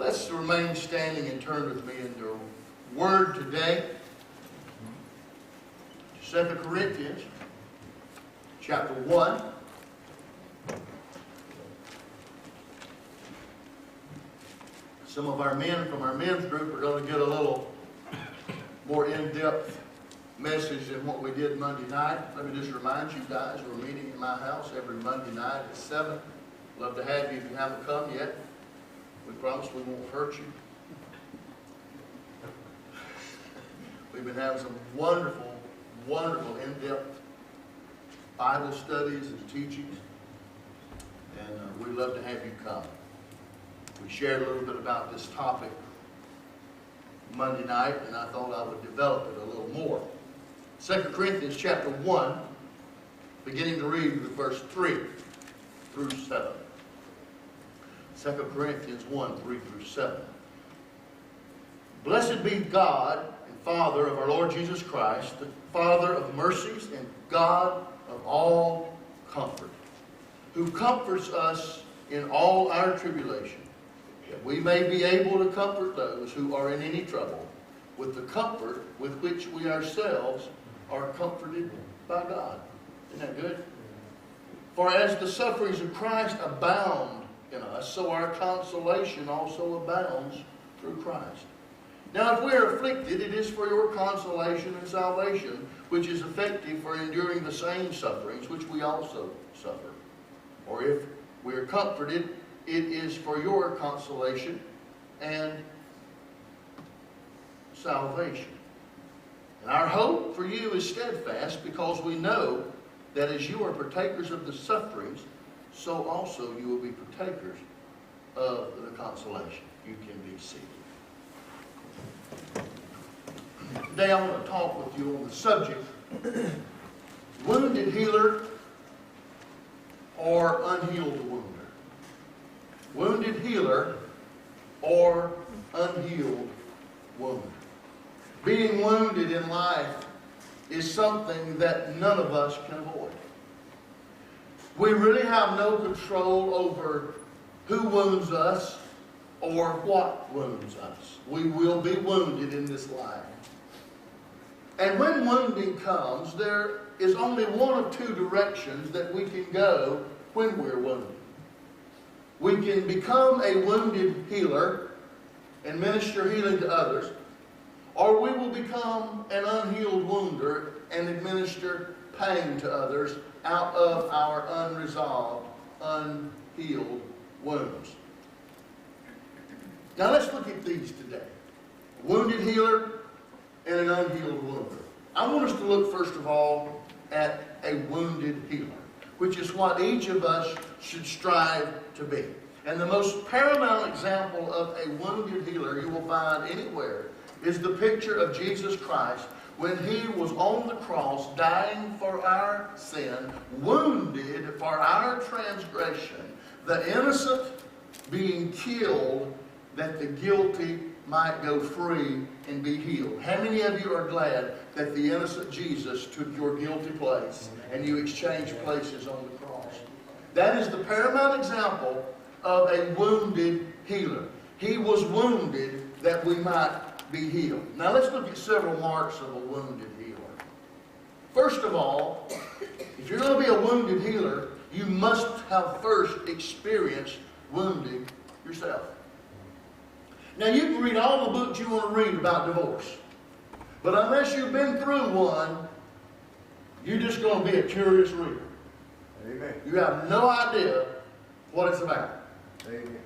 let's remain standing and turn with me in the Word today. 2 Corinthians chapter 1. Some of our men from our men's group are going to get a little more in-depth message than what we did Monday night. Let me just remind you guys, we're meeting in my house every Monday night at 7. Love to have you if you haven't come yet. We promise we won't hurt you. We've been having some wonderful, wonderful in-depth Bible studies and teachings. And we'd love to have you come. We shared a little bit about this topic Monday night, and I thought I would develop it a little more. 2 Corinthians chapter 1, beginning to read with verse 3 through 7. 2 Corinthians 1, 3 through 7. Blessed be God and Father of our Lord Jesus Christ, the Father of mercies and God of all comfort, who comforts us in all our tribulation, that we may be able to comfort those who are in any trouble with the comfort with which we ourselves are comforted by God. Isn't that good? For as the sufferings of Christ abound in us, so our consolation also abounds through Christ. Now if we are afflicted, it is for your consolation and salvation, which is effective for enduring the same sufferings which we also suffer. Or if we are comforted, it is for your consolation and salvation. And our hope for you is steadfast, because we know that as you are partakers of the sufferings, so also you will be partakers of the consolation. You can be seated. Today I want to talk with you on the subject, wounded healer or unhealed wound. Wounded healer or unhealed wound. Being wounded in life is something that none of us can avoid. We really have no control over who wounds us or what wounds us. We will be wounded in this life. And when wounding comes, there is only one of two directions that we can go when we're wounded. We can become a wounded healer and minister healing to others, or we will become an unhealed wounder and administer pain to others out of our unresolved, unhealed wounds. Now let's look at these today. A wounded healer and an unhealed wounder. I want us to look first of all at a wounded healer, which is what each of us should strive to be. And the most paramount example of a wounded healer you will find anywhere is the picture of Jesus Christ when he was on the cross dying for our sin, wounded for our transgression, the innocent being killed that the guilty might go free and be healed. How many of you are glad that the innocent Jesus took your guilty place and you exchanged places on the cross? That is the paramount example of a wounded healer. He was wounded that we might be healed. Now let's look at several marks of a wounded healer. First of all, if you're going to be a wounded healer, you must have first experienced wounding yourself. Now you can read all the books you want to read about divorce, but unless you've been through one, you're just going to be a curious reader. Amen. You have no idea what it's about. Amen.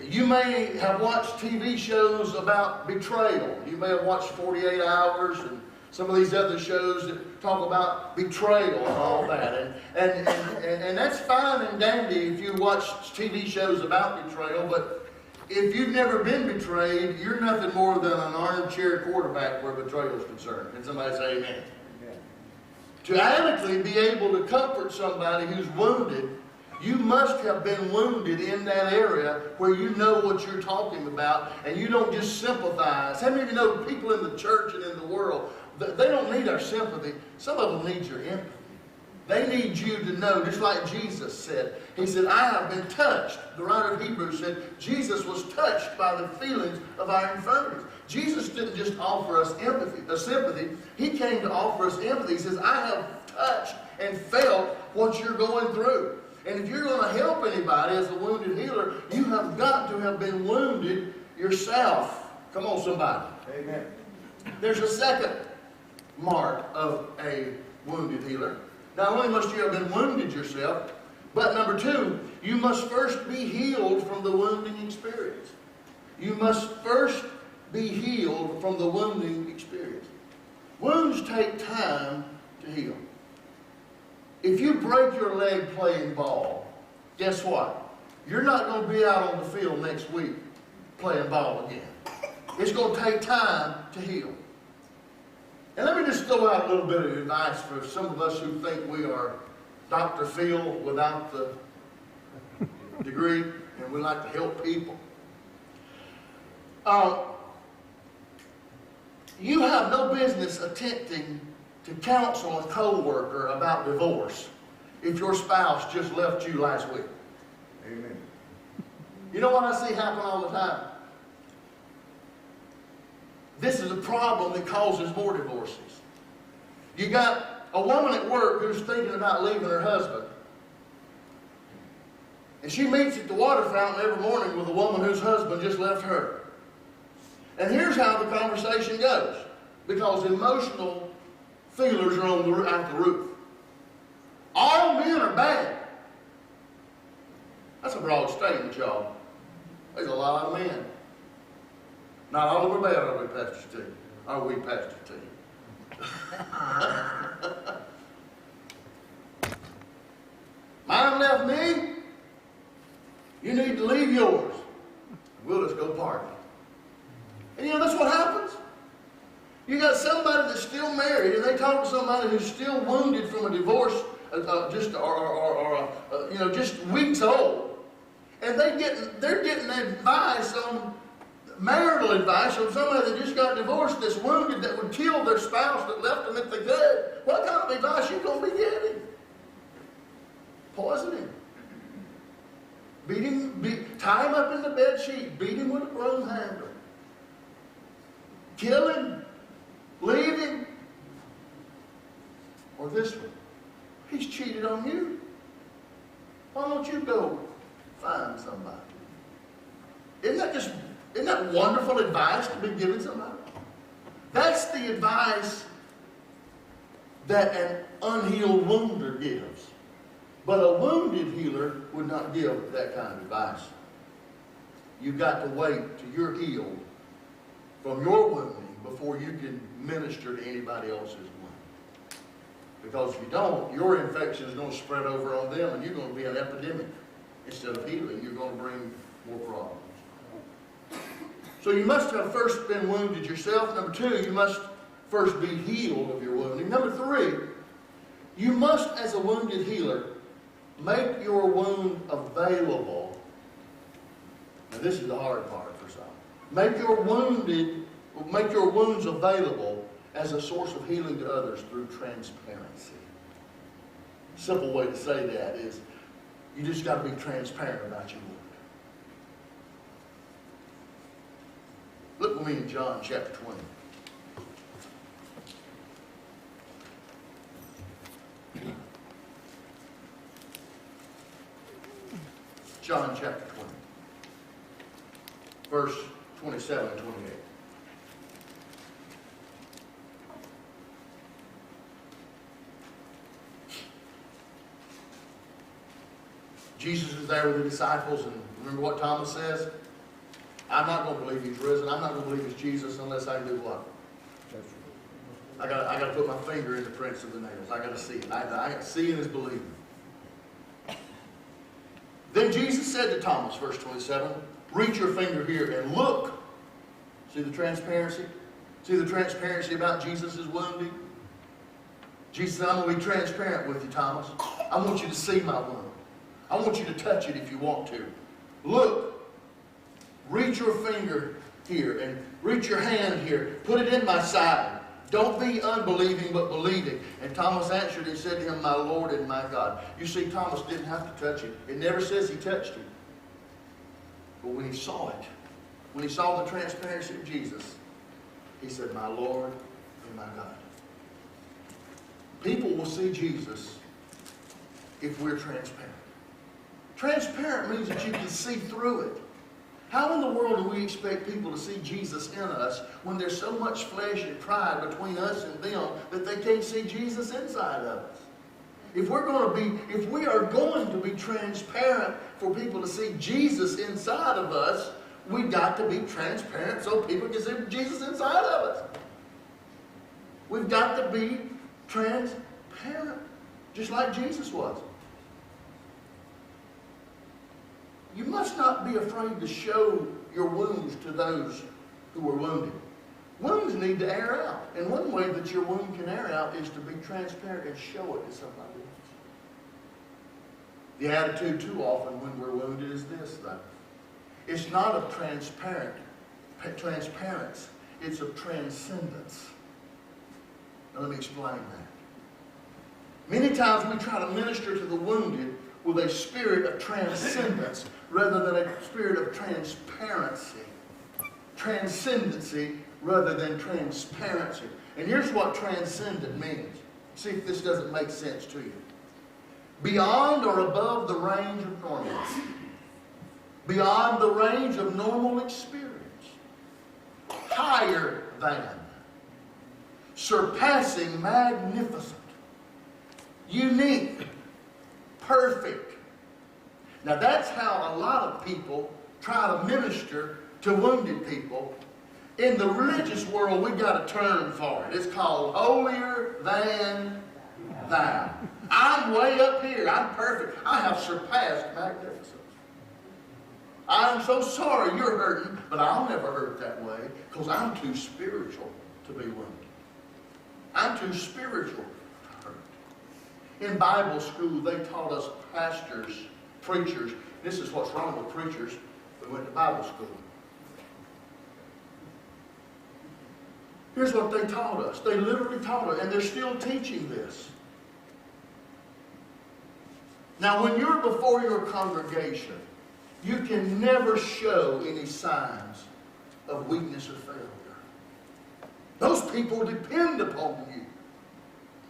You may have watched TV shows about betrayal. You may have watched 48 Hours and some of these other shows that talk about betrayal and all that. And that's fine and dandy if you watch TV shows about betrayal, but if you've never been betrayed, you're nothing more than an armchair quarterback where betrayal is concerned. Can somebody say amen? Amen. To adequately be able to comfort somebody who's wounded, you must have been wounded in that area where you know what you're talking about and you don't just sympathize. How many of you know people in the church and in the world, they don't need our sympathy. Some of them need your empathy. They need you to know, just like Jesus said. He said, I have been touched. The writer of Hebrews said, Jesus was touched by the feelings of our infirmities. Jesus didn't just offer us sympathy. He came to offer us empathy. He says, I have touched and felt what you're going through. And if you're going to help anybody as a wounded healer, you have got to have been wounded yourself. Come on, somebody. Amen. There's a second mark of a wounded healer. Not only must you have been wounded yourself, but number two, you must first be healed from the wounding experience. You must first be healed from the wounding experience. Wounds take time to heal. If you break your leg playing ball, guess what? You're not going to be out on the field next week playing ball again. It's going to take time to heal. And let me just throw out a little bit of advice for some of us who think we are Dr. Phil without the degree, and we like to help people. You have no business attempting to counsel a co-worker about divorce if your spouse just left you last week. Amen. You know what I see happen all the time? This is a problem that causes more divorces. You got a woman at work who's thinking about leaving her husband. And she meets at the water fountain every morning with a woman whose husband just left her. And here's how the conversation goes. Because emotional feelers are out the roof. All men are bad. That's a broad statement, y'all. There's a lot of men. Not all of them are bad, are we, Pastor T? Are we, Pastor T? Mine left me. You need to leave yours. We'll just go party. And you know, that's what happens. You got somebody that's still married, and they talk to somebody who's still wounded from a divorce, just weeks old, and they're getting advice on marital advice from somebody that just got divorced, that's wounded, that would kill their spouse that left them if they could. What kind of advice you going to be getting? Poison him. Beat him, tie him up in the bed sheet, beat him with a broom handle. Kill him, leave him. Or this one, he's cheated on you. Why don't you go find somebody? Isn't that wonderful advice to be given somebody? That's the advice that an unhealed wounder gives. But a wounded healer would not give that kind of advice. You've got to wait till you're healed from your wounding before you can minister to anybody else's wound. Because if you don't, your infection is going to spread over on them, and you're going to be an epidemic. Instead of healing, you're going to bring more problems. So you must have first been wounded yourself. Number two, you must first be healed of your wounding. Number three, you must, as a wounded healer, make your wound available. Now this is the hard part for some. Make your wounds available as a source of healing to others through transparency. Simple way to say that is you just got to be transparent about your wound. Look with me in John chapter 20. John chapter 20. Verse 27 and 28. Jesus is there with the disciples, and remember what Thomas says? I'm not going to believe he's risen. I'm not going to believe he's Jesus unless I can do what? I got to put my finger in the prints of the nails. I got to see it. Seeing is believing. Then Jesus said to Thomas, verse 27, reach your finger here and look. See the transparency? See the transparency about Jesus' wounding? Jesus said, I'm going to be transparent with you, Thomas. I want you to see my wound. I want you to touch it if you want to. Look. Reach your finger here and reach your hand here. Put it in my side. Don't be unbelieving, but believing. And Thomas answered and said to him, my Lord and my God. You see, Thomas didn't have to touch him. It never says he touched him. But when he saw it, when he saw the transparency of Jesus, he said, my Lord and my God. People will see Jesus if we're transparent. Transparent means that you can see through it. How in the world do we expect people to see Jesus in us when there's so much flesh and pride between us and them that they can't see Jesus inside of us? If we are going to be transparent for people to see Jesus inside of us, we've got to be transparent so people can see Jesus inside of us. We've got to be transparent, just like Jesus was. You must not be afraid to show your wounds to those who are wounded. Wounds need to air out. And one way that your wound can air out is to be transparent and show it to somebody else. The attitude too often when we're wounded is this, though. It's not of transparency. It's of transcendence. Now let me explain that. Many times we try to minister to the wounded with a spirit of transcendence rather than a spirit of transparency. Transcendency rather than transparency. And here's what transcendent means. See if this doesn't make sense to you. Beyond or above the range of normal. Beyond the range of normal experience. Higher than. Surpassing magnificent. Unique. Perfect. Now that's how a lot of people try to minister to wounded people. In the religious world, we've got a term for it. It's called holier than thou. I'm way up here. I'm perfect. I have surpassed magnificence. I'm so sorry you're hurting, but I'll never hurt that way because I'm too spiritual to be wounded. I'm too spiritual to hurt. In Bible school, they taught us pastors, preachers. This is what's wrong with preachers. We went to Bible school. Here's what they taught us. They literally taught us, and they're still teaching this. Now, when you're before your congregation, you can never show any signs of weakness or failure. Those people depend upon you.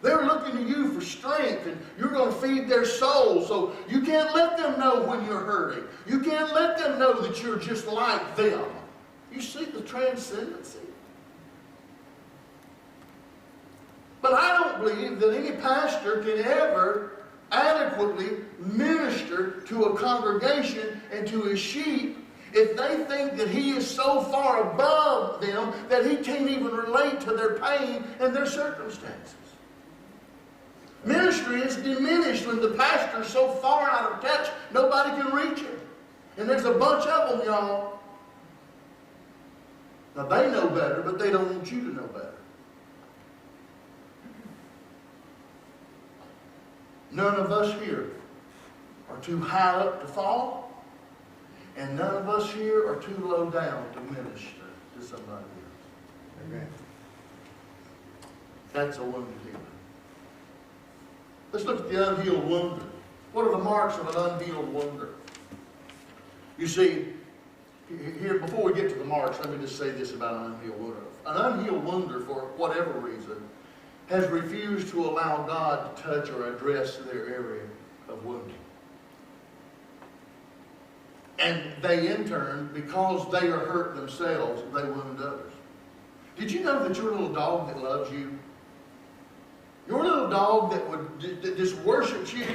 They're looking to you for strength, and you're going to feed their soul. So you can't let them know when you're hurting. You can't let them know that you're just like them. You see the transcendency? But I don't believe that any pastor can ever adequately minister to a congregation and to his sheep if they think that he is so far above them that he can't even relate to their pain and their circumstances. Ministry is diminished when the pastor is so far out of touch nobody can reach him. And there's a bunch of them, y'all. Now they know better, but they don't want you to know better. None of us here are too high up to fall, and none of us here are too low down to minister to somebody else. Amen. That's a wounded healer. Let's look at the unhealed wounder. What are the marks of an unhealed wounder? You see, here, before we get to the marks, let me just say this about an unhealed wounder. An unhealed wounder, for whatever reason, has refused to allow God to touch or address their area of wounding. And they, in turn, because they are hurt themselves, they wound others. Did you know that your little dog that loves you, your little dog that just worships you,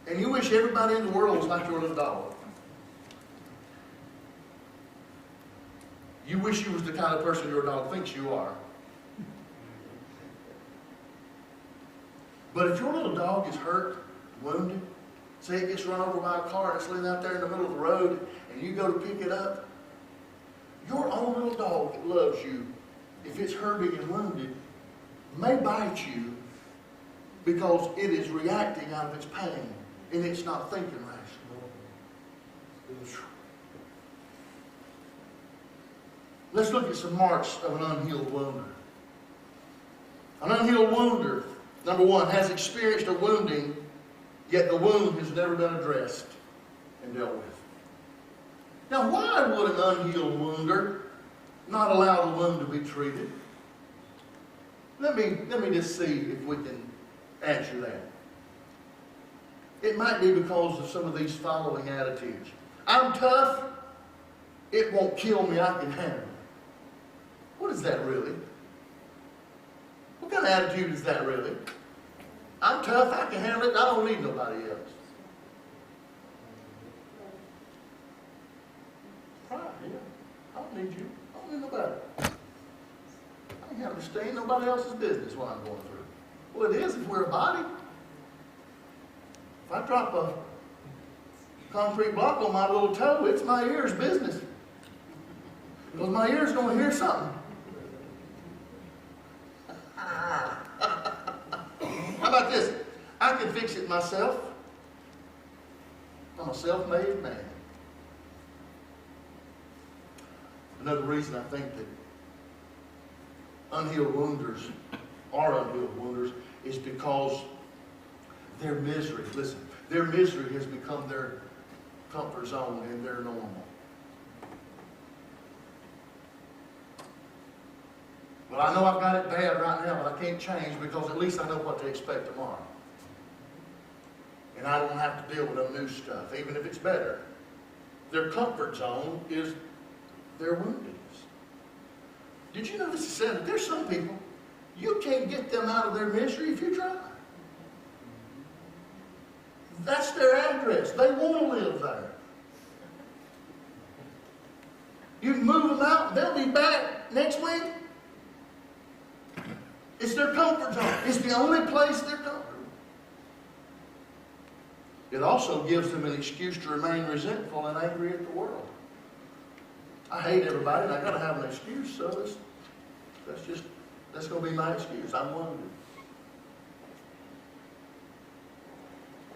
and you wish everybody in the world was like your little dog? You wish you was the kind of person your dog thinks you are. But if your little dog is hurt, wounded, say it gets run over by a car and it's laying out there in the middle of the road, and you go to pick it up, your own little dog that loves you, if it's hurting and wounded, may bite you because it is reacting out of its pain and it's not thinking rationally. Let's look at some marks of an unhealed wounder. An unhealed wounder, number one, has experienced a wounding, yet the wound has never been addressed and dealt with. Now, why would an unhealed wounder not allow the wound to be treated? Let me just see if we can answer that. It might be because of some of these following attitudes. I'm tough. It won't kill me. I can handle it. What is that really? What kind of attitude is that really? I'm tough. I can handle it. I don't need nobody else. Pride, yeah. I don't need you. I don't need nobody. I can handle it. Ain't nobody else's business what I'm going through. Well, it is if we're a body. If I drop a concrete block on my little toe, it's my ear's business. Because my ear's going to hear something. How about this? I can fix it myself. I'm a self-made man. Another reason I think that unhealed wounders are unhealed wounders is because their misery, listen, their misery has become their comfort zone and their normal. Well, I know I've got it bad right now, but I can't change because at least I know what to expect tomorrow. And I don't have to deal with the new stuff, even if it's better. Their comfort zone is their woundedness. Did you notice it said that there's some people, you can't get them out of their misery if you try. That's their address. They want to live there. You can move them out, they'll be back next week. It's their comfort zone. It's the only place they're comfortable. It also gives them an excuse to remain resentful and angry at the world. I hate everybody and I got to have an excuse, so that's going to be my excuse. I'm wounded.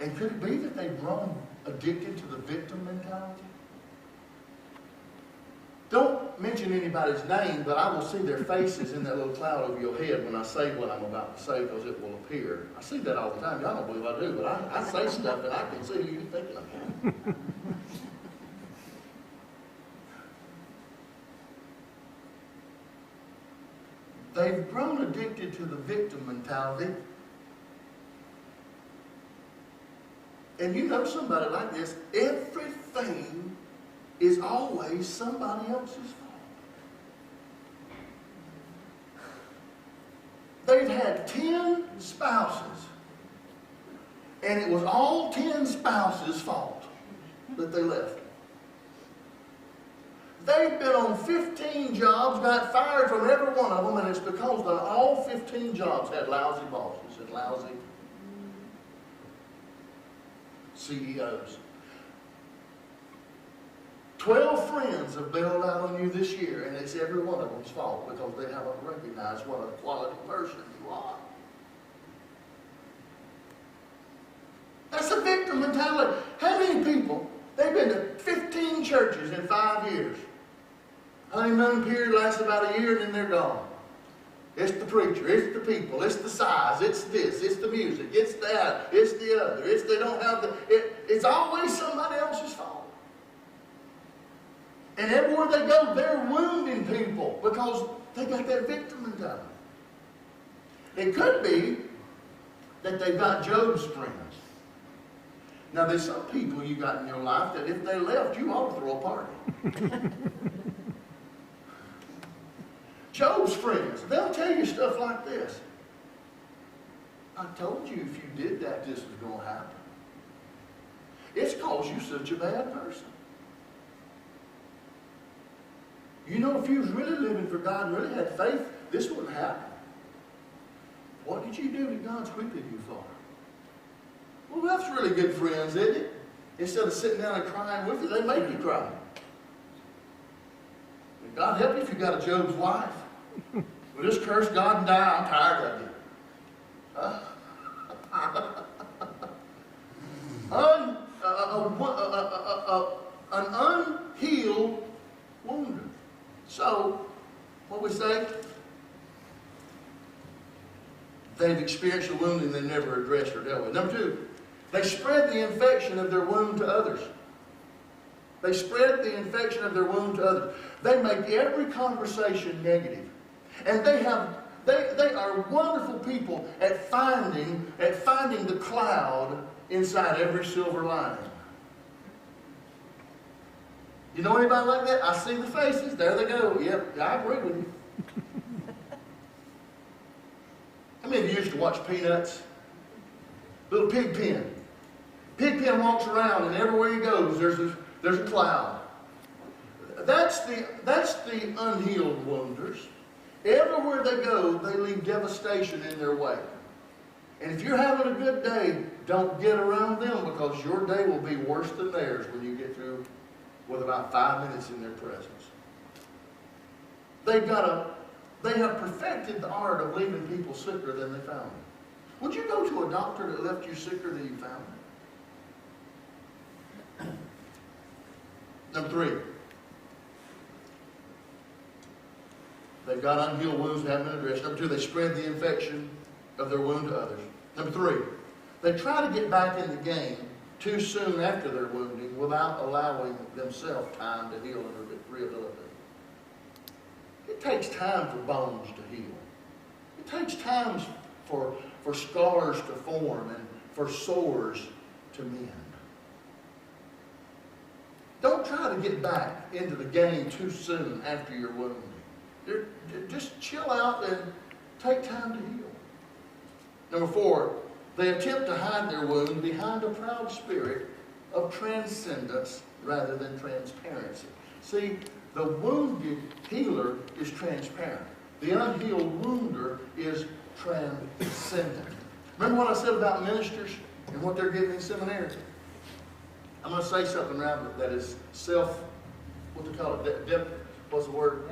And could it be that they've grown addicted to the victim mentality? Don't mention anybody's name, but I will see their faces in that little cloud over your head when I say what I'm about to say, because it will appear. I see that all the time. Y'all don't believe I do, but I say stuff and I can see who you're thinking of. They've grown addicted to the victim mentality. And you know somebody like this, everything is always somebody else's fault. They've had 10 spouses, and it was all 10 spouses' fault that they left. They've been on 15 jobs, got fired from every one of them, and it's because all 15 jobs had lousy bosses and lousy CEOs. 12 friends have bailed out on you this year, and it's every one of them's fault because they haven't recognized what a quality person you are. That's a victim mentality. How many people, they've been to 15 churches in 5 years. Honeymoon period lasts about a year and then they're gone. It's the preacher, it's the people, it's the size, it's this, it's the music, it's that, it's the other, it's they don't have the, it's always somebody else's fault. And everywhere they go, they're wounding people because they got that victim mentality. It could be that they've got Job's friends. Now, there's some people you got in your life that if they left, you ought to throw a party. Job's friends, they'll tell you stuff like this. I told you if you did that, this was going to happen. It's because you're such a bad person. You know, if you was really living for God and really had faith, this wouldn't happen. What did you do that God's whipping you for? Well, that's really good friends, isn't it? Instead of sitting down and crying with you, they make you cry. And God help you if you got a Job's wife. Well, just curse God and die. I'm tired of you. An unhealed wound. So, what we say? they've experienced a wounding they never addressed or dealt with. Number two, they spread the infection of their wound to others. They spread the infection of their wound to others. They make every conversation negative. And they are wonderful people at finding the cloud inside every silver lining. You know anybody like that? I see the faces. There they go. Yep, I agree with you. How many of you used to watch Peanuts? Little Pigpen. Pigpen walks around, and everywhere he goes, there's a cloud. That's the unhealed wounders. Everywhere they go, they leave devastation in their way. And if you're having a good day, don't get around them, because your day will be worse than theirs when you get through with about 5 minutes in their presence. They have perfected the art of leaving people sicker than they found them. Would you go to a doctor that left you sicker than you found them? Number three, they've got unhealed wounds that haven't been addressed. Number two, they spread the infection of their wound to others. Number three, they try to get back in the game too soon after their wounding without allowing themselves time to heal and rehabilitate. It takes time for bones to heal. It takes time for scars to form and for sores to mend. Don't try to get back into the game too soon after your wounding. Just chill out and take time to heal. Number four, they attempt to hide their wound behind a proud spirit of transcendence rather than transparency. See, the wounded healer is transparent. The unhealed wounder is transcendent. Remember what I said about ministers and what they're getting in seminary? I'm going to say something around that is what they call it? What's the word?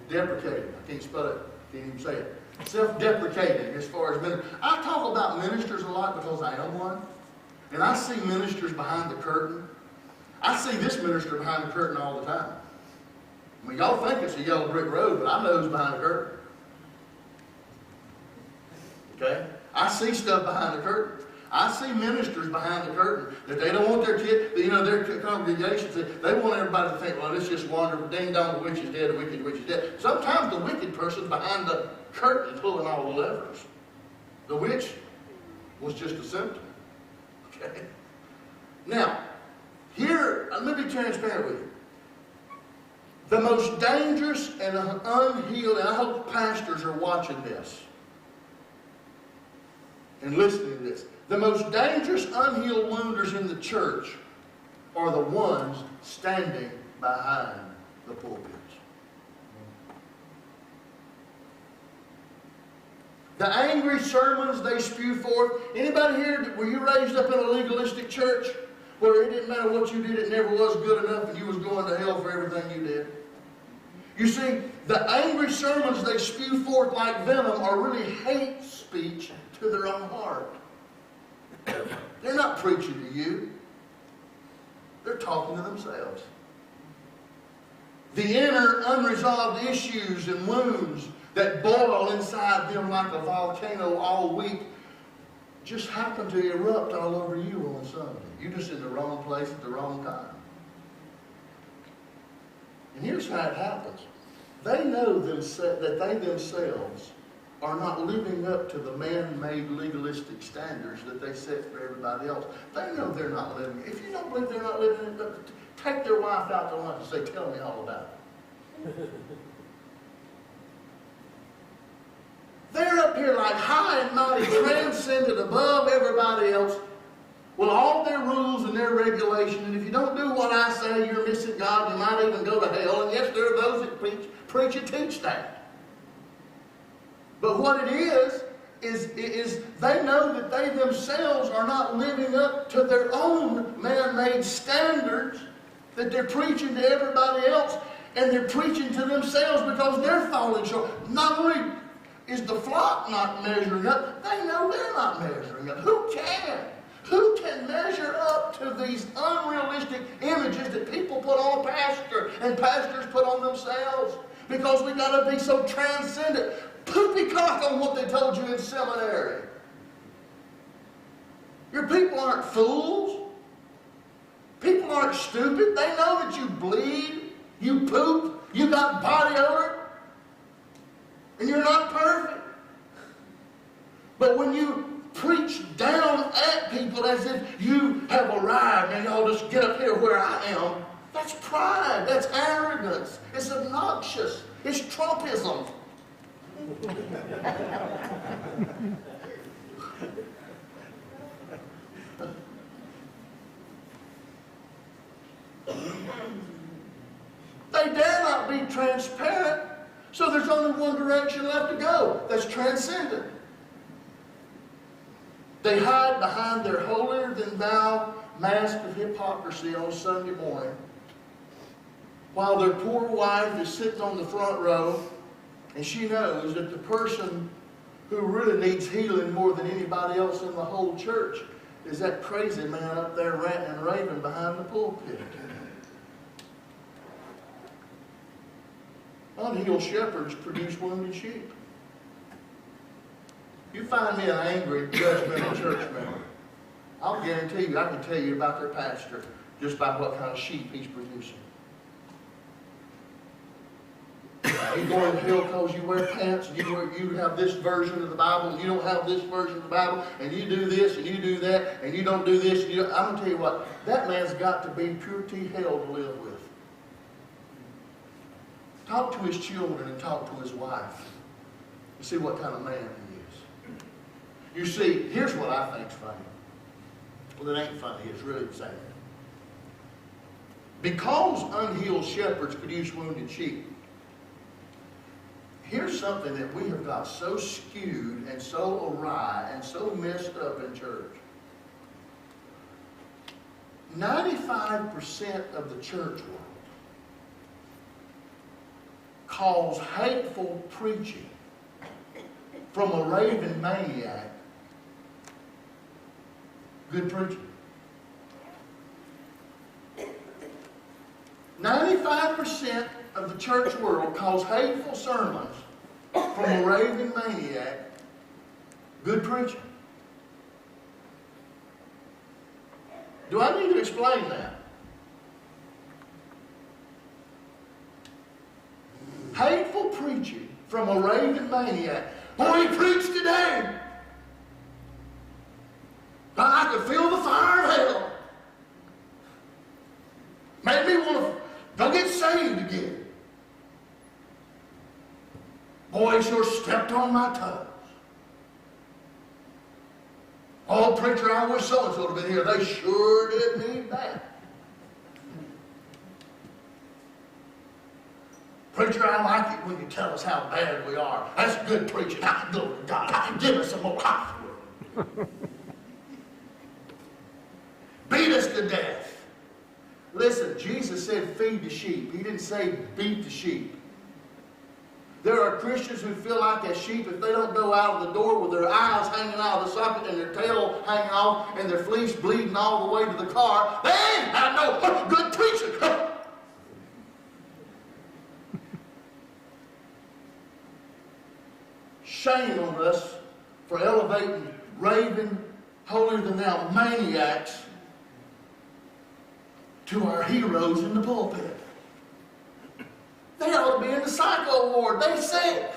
Deprecating. I can't spell it. Can't even say it. Self-deprecating as far as ministers. I talk about ministers a lot because I am one. And I see ministers behind the curtain. I see this minister behind the curtain all the time. I mean, y'all think it's a yellow brick road, but I know who's behind the curtain. Okay? I see stuff behind the curtain. I see ministers behind the curtain that they don't want their kid, their congregations, they want everybody to think, well, it's just wonderful, ding dong, the witch is dead, the wicked witch is dead. Sometimes the wicked person's behind the curtain pulling all the levers. The witch was just a symptom. Okay? Now, here, let me be transparent with you. The most dangerous and unhealed, and I hope pastors are watching this and listening to this. The most dangerous unhealed wounders in the church are the ones standing behind the pulpits. The angry sermons they spew forth. Anybody here, were you raised up in a legalistic church where it didn't matter what you did, it never was good enough and you was going to hell for everything you did? You see, the angry sermons they spew forth like venom are really hate speech to their own heart. They're not preaching to you. They're talking to themselves. The inner unresolved issues and wounds that boil inside them like a volcano all week just happen to erupt all over you on Sunday. You're just in the wrong place at the wrong time. And here's how it happens. They know that they themselves are not living up to the man-made legalistic standards that they set for everybody else. They know they're not living. If you don't believe they're not living it up, take their wife out to lunch and say, tell me all about it. They're up here like high and mighty, transcendent above everybody else, with all their rules and their regulations. And if you don't do what I say, you're missing God. You might even go to hell. And yes, there are those that preach and teach that. But what it is they know that they themselves are not living up to their own man-made standards that they're preaching to everybody else, and they're preaching to themselves because they're falling short. Not only is the flock not measuring up, they know they're not measuring up. Who can? Who can measure up to these unrealistic images that people put on a pastor and pastors put on themselves? Because we've got to be so transcendent. poopycock on what they told you in seminary. Your people aren't fools. People aren't stupid. They know that you bleed, you poop, you got body odor, and you're not perfect. But when you preach down at people as if you have arrived and y'all just get up here where I am, that's pride, that's arrogance, it's obnoxious, it's Trumpism. They dare not be transparent, so there's only one direction left to go. That's transcendent. They hide behind their holier-than-thou mask of hypocrisy on Sunday morning, while their poor wife is sitting on the front row, and she knows that the person who really needs healing more than anybody else in the whole church is that crazy man up there ranting and raving behind the pulpit. Unhealed shepherds produce wounded sheep. You find me an angry, judgmental church member, I'll guarantee you, I can tell you about their pastor just by what kind of sheep he's producing. You go to hell because you wear pants, and you have this version of the Bible, and you don't have this version of the Bible, and you do this, and you do that, and you don't do this. And I'm going to tell you what, that man's got to be pure T hell to live with. Talk to his children and talk to his wife. You see what kind of man he is. You see, here's what I think's funny. Well, it ain't funny, it's really sad. Because unhealed shepherds produce wounded sheep, here's something that we have got so skewed and so awry and so messed up in church. 95% of the church world calls hateful preaching from a raving maniac good preaching. 95% of the church world calls hateful sermons from a raving maniac good preaching. Do I need to explain that? Hateful preaching from a raving maniac. Boy, he preached today. I could feel the fire of hell. Made me want to go get saved again. Boy, he sure stepped on my toes. Oh, preacher, I wish so-and-so would have been here. They sure did need that. Preacher, I like it when you tell us how bad we are. That's good preaching. Glory to God. Give us some more hospital. Beat us to death. Listen, Jesus said feed the sheep. He didn't say beat the sheep. There are Christians who feel like a sheep if they don't go out of the door with their eyes hanging out of the socket and their tail hanging off and their fleece bleeding all the way to the car. They ain't got no good preaching. Shame on us for elevating raving, holier-than-thou maniacs to our heroes in the pulpit. They ought to be in the psycho ward. They're sick.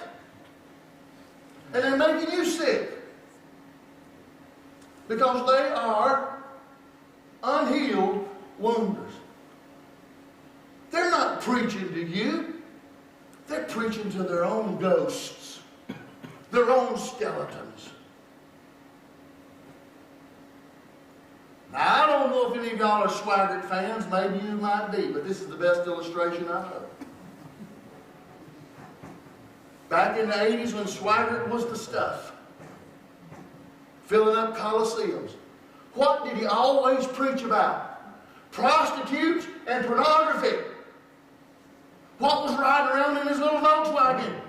And they're making you sick. Because they are unhealed wounders. They're not preaching to you. They're preaching to their own ghosts, their own skeletons. Now, I don't know if any of y'all are Swaggart fans. Maybe you might be, but this is the best illustration I know. Back in the 80s when Swaggart was the stuff, filling up coliseums, what did he always preach about? Prostitutes and pornography. What was riding around in his little Volkswagen?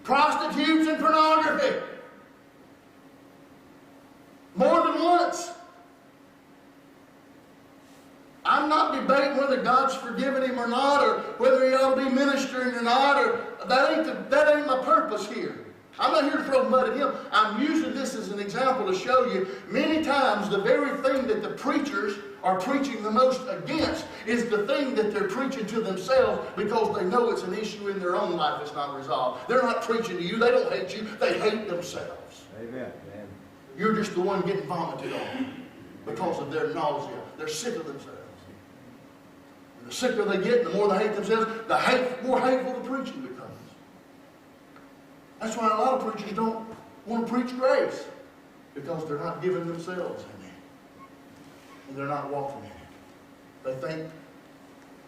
Prostitutes and pornography. More than once. I'm not debating whether God's forgiven him or not, or whether he ought to be ministering or not, or that ain't my purpose here. I'm not here to throw mud at him. I'm using this as an example to show you many times the very thing that the preachers are preaching the most against is the thing that they're preaching to themselves, because they know it's an issue in their own life that's not resolved. They're not preaching to you. They don't hate you. They hate themselves. Amen. You're just the one getting vomited on because of their nausea. They're sick of themselves. And the sicker they get, the more they hate themselves, the more hateful the preaching becomes. That's why a lot of preachers don't want to preach grace, because they're not giving themselves in it. And they're not walking in it. They think,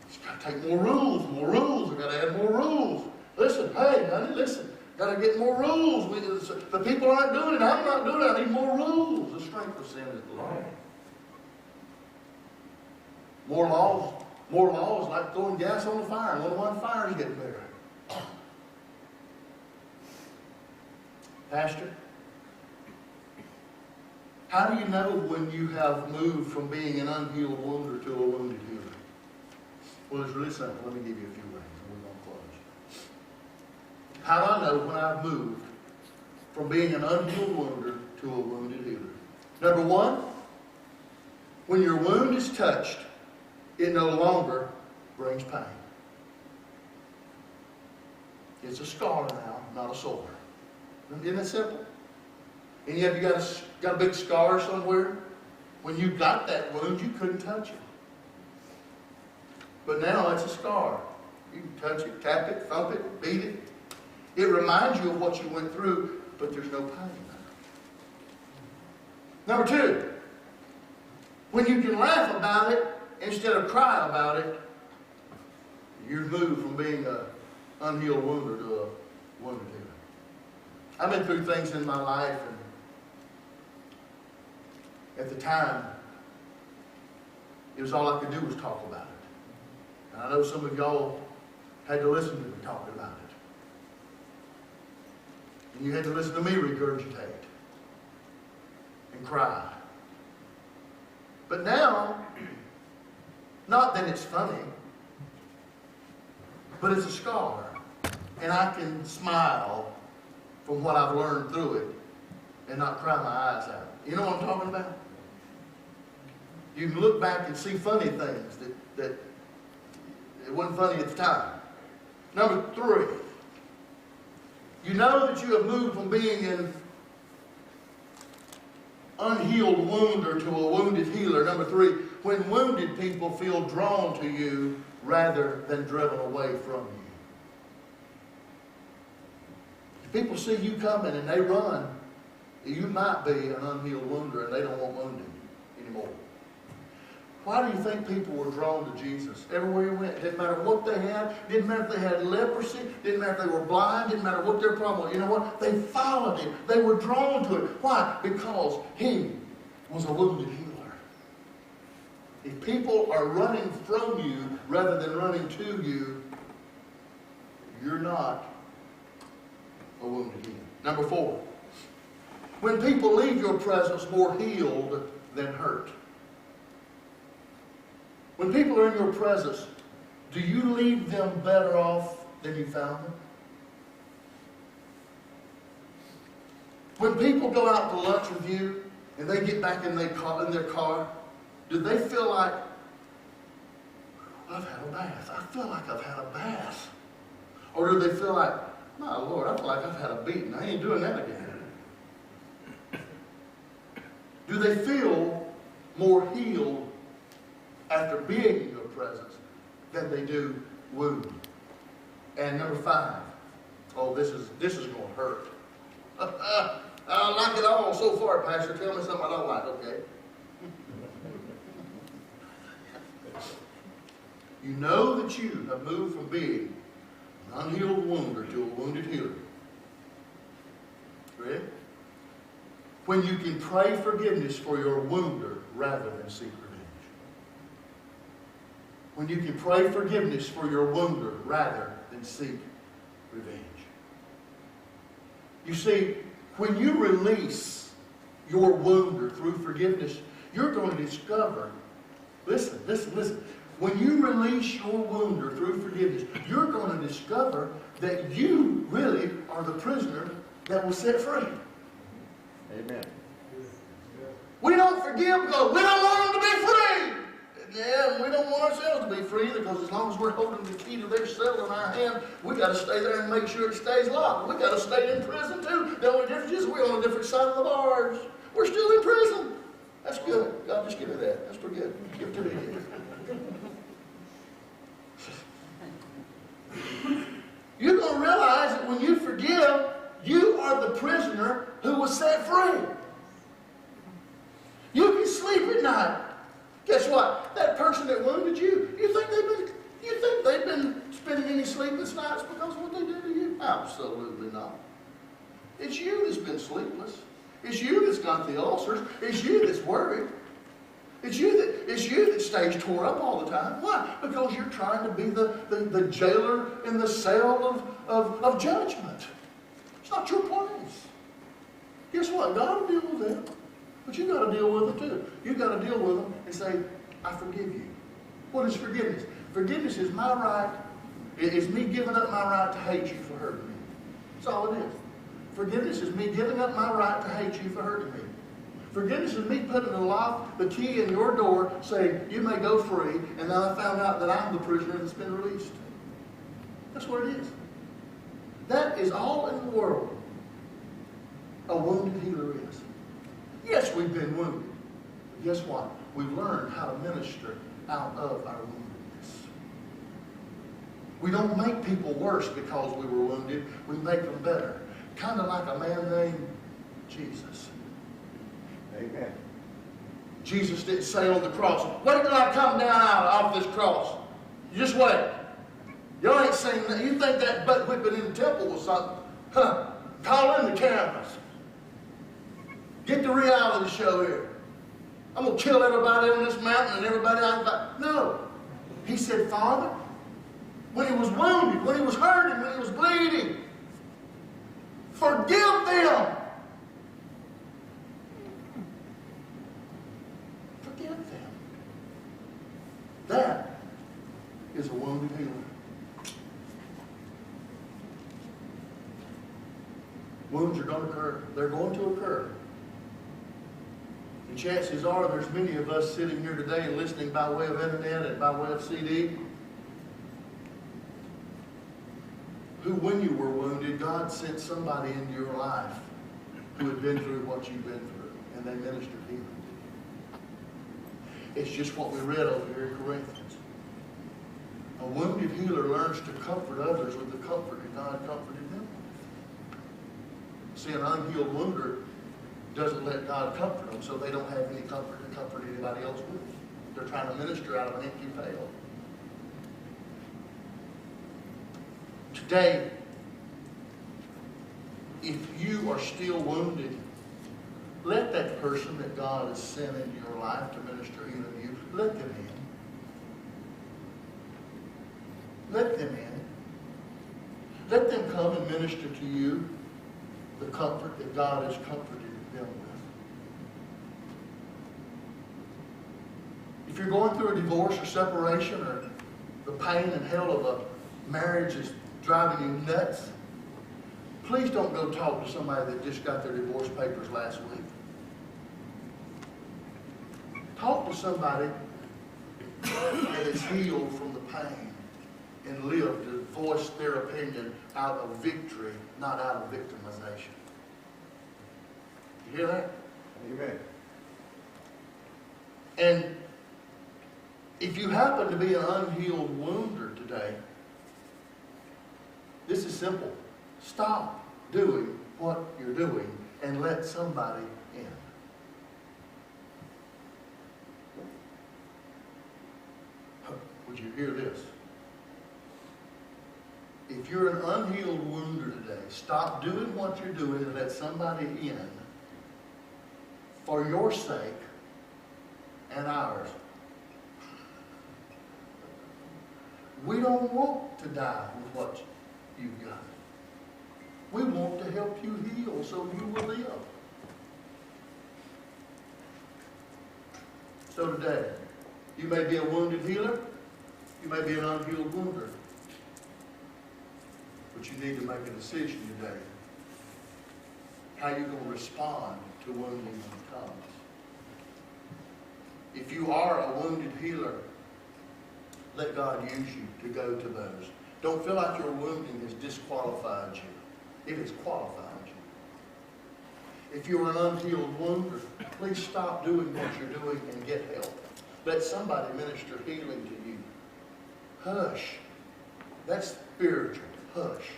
it's got to take more rules. I've got to add more rules. Listen, hey, honey, listen. Got to get more rules. The people aren't doing it. I'm not doing it. I need more rules. The strength of sin is the law. More laws is like throwing gas on the fire. And one of the fires getting bigger. Pastor, how do you know when you have moved from being an unhealed wounder to a wounded healer? Well, it's really simple. Let me give you a few ways, and we're going to close. How do I know when I've moved from being an unhealed wounder to a wounded healer? Number one, when your wound is touched, it no longer brings pain. It's a scar now, not a sore. Isn't that simple? And yet you got a big scar somewhere. When you got that wound, you couldn't touch it. But now it's a scar. You can touch it, tap it, thump it, beat it. It reminds you of what you went through, but there's no pain. Number two, when you can laugh about it instead of cry about it, you've moved from being an unhealed wounder to a wounded healer. I've been through things in my life, and at the time, it was all I could do was talk about it. And I know some of y'all had to listen to me talking about it. And you had to listen to me regurgitate and cry. But now, not that it's funny, but it's a scar. And I can smile from what I've learned through it and not cry my eyes out. You know what I'm talking about? You can look back and see funny things that it wasn't funny at the time. Number three, you know that you have moved from being an unhealed wounder to a wounded healer. Number three, when wounded people feel drawn to you rather than driven away from you. If people see you coming and they run, you might be an unhealed wounder and they don't want wounded anymore. Why do you think people were drawn to Jesus? Everywhere he went, didn't matter what they had, didn't matter if they had leprosy, didn't matter if they were blind, didn't matter what their problem was. You know what? They followed him. They were drawn to it. Why? Because he was a wounded healer. If people are running from you rather than running to you, you're not a wounded healer. Number four, when people leave your presence more healed than hurt. When people are in your presence, do you leave them better off than you found them? When people go out to lunch with you and they get back in their car, do they feel like, I've had a bath. I feel like I've had a bath. Or do they feel like, my Lord, I feel like I've had a beating. I ain't doing that again. Do they feel more healed after being in your presence than they do wounded? And number five, oh, this is going to hurt. I like it all so far, Pastor. Tell me something I don't like, okay? You know that you have moved from being an unhealed wounder to a wounded healer. Ready? When you can pray forgiveness for your wounder rather than seek revenge. When you can pray forgiveness for your wounder rather than seek revenge. You see, when you release your wounder through forgiveness, you're going to discover, listen, When you release your wounder through forgiveness, you're going to discover that you really are the prisoner that was set free. Amen. We don't forgive because we don't want them to be free. Yeah, and we don't want ourselves to be free either, because as long as we're holding the key to their cell in our hand, we got to stay there and make sure it stays locked. We got to stay in prison too. The only difference is we're on a different side of the bars. We're still in prison. That's good. God, just give me that. That's pretty good. Give it to me. You're going to realize that when you forgive, you are the prisoner who was set free. You can sleep at night. Guess what? That person that wounded you, you think they've been spending any sleepless nights because of what they did to you? Absolutely not. It's you that's been sleepless. It's you that's got the ulcers. It's you that's worried. It's you that stays tore up all the time. Why? Because you're trying to be the jailer in the cell of judgment. It's not your place. Guess what? God will deal with them. But you got to deal with them too. You got to deal with them and say, I forgive you. What is forgiveness? Forgiveness is my right. It's me giving up my right to hate you for hurting me. That's all it is. Forgiveness is me giving up my right to hate you for hurting me. Forgiveness is me putting the key in your door, saying, you may go free, and now I found out that I'm the prisoner that's been released. That's what it is. That is all in the world a wounded healer is. Yes, we've been wounded. But guess what? We've learned how to minister out of our woundedness. We don't make people worse because we were wounded. We make them better. Kind of like a man named Jesus. Amen. Jesus didn't say on the cross, wait till I come down off this cross. You just wait. Y'all ain't saying that. You think that butt whipping in the temple was something? Huh. Call in the cameras. Get the reality show here. I'm going to kill everybody on this mountain and everybody I invite. No. He said, Father, when he was wounded, when he was hurting, when he was bleeding, forgive them. Forgive them. That is a wounded healer. Wounds are going to occur. They're going to occur. And chances are there's many of us sitting here today and listening by way of internet and by way of CD who, when you were wounded, God sent somebody into your life who had been through what you've been through, and they ministered healing. It's just what we read over here in Corinthians. A wounded healer learns to comfort others with the comfort that God comforted them with. See, an unhealed wounder doesn't let God comfort them, so they don't have any comfort to comfort anybody else with. They're trying to minister out of an empty pail. Today, if you are still wounded, let that person that God has sent into your life to minister healing to you, let them in. Let them in. Let them come and minister to you the comfort that God has comforted them with. If you're going through a divorce or separation, or the pain and hell of a marriage is driving you nuts, please don't go talk to somebody that just got their divorce papers last week. Talk to somebody that is healed from the pain and live to voice their opinion out of victory, not out of victimization. You hear that? Amen. And if you happen to be an unhealed wounder today, this is simple. Stop doing what you're doing and let somebody in. Would you hear this? If you're an unhealed wounder today, stop doing what you're doing and let somebody in for your sake and ours. We don't want to die with what you've got. We want to help you heal so you will live. So today, you may be a wounded healer, You may be an unhealed wounder. But you need to make a decision today. How you going to respond to wounding when it comes. If you are a wounded healer, let God use you to go to those. Don't feel like your wounding has disqualified you. It has qualified you. If you're an unhealed wounder, please stop doing what you're doing and get help. Let somebody minister healing to you. Hush. That's spiritual. Hush.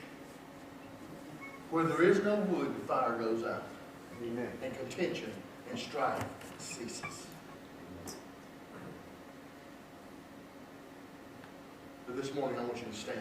Where there is no wood, the fire goes out. Amen. And contention and strife ceases. But this morning I want you to stand.